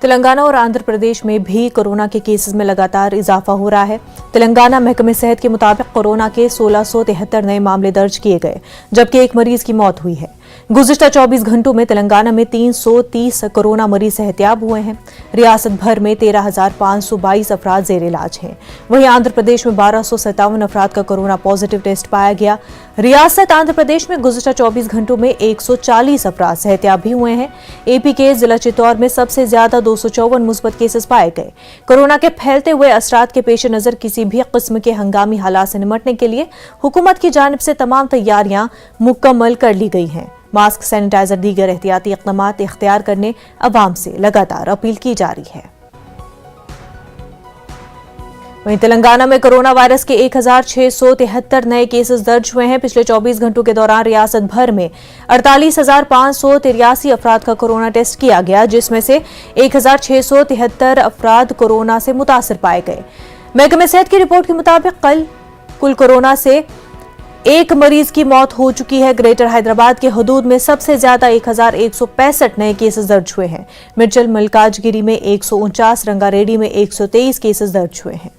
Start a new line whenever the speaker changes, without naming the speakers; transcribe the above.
तेलंगाना और आंध्र प्रदेश में भी कोरोना के केसेस में लगातार इजाफा हो रहा है। तेलंगाना महकमे सेहत के मुताबिक कोरोना के 1673 नए मामले दर्ज किए गए, जबकि एक मरीज की मौत हुई है। गुज़िश्ता 24 घंटों में तेलंगाना में 330 कोरोना मरीज सेहतियाब हुए हैं। रियासत भर में 13,522 अफराद जेर इलाज हैं। वहीं आंध्र प्रदेश में 1257 अफराद का कोरोना पॉजिटिव टेस्ट पाया गया। रियासत आंध्र प्रदेश में गुज़िश्ता 24 घंटों में 140 अफराद सेहतियाब भी हुए हैं। एपी के जिला चित्तौड़ में सबसे ज्यादा 254 मुस्बत केसेस पाए गए। कोरोना के फैलते हुए असरात के पेश नजर किसी भी किस्म के हंगामी हालात से निपटने के लिए हुकूमत की जानिब से तमाम तैयारियां मुकम्मल कर ली गई हैं। मास्क, सैनिटाइजर, दीगर एहतियाती इक़दामात इख्तियार करने अवाम से लगातार अपील की जा रही है। वहीं तेलंगाना में कोरोना वायरस के 1,673 नए केसेस दर्ज हुए हैं। पिछले 24 घंटों के दौरान रियासत भर में 48,583 अफराद का कोरोना टेस्ट किया गया, जिसमें से 1,673 अफराद कोरोना से मुतासर पाए गए। महकमे सेहत की रिपोर्ट के मुताबिक कल कुल कोरोना से एक मरीज की मौत हो चुकी है। ग्रेटर हैदराबाद के हदूद में सबसे ज्यादा 1,165 नए केसेस दर्ज हुए हैं। मिर्चल मल्काजगिरी में 149, रंगारेड्डी में 123 केसेस दर्ज हुए हैं।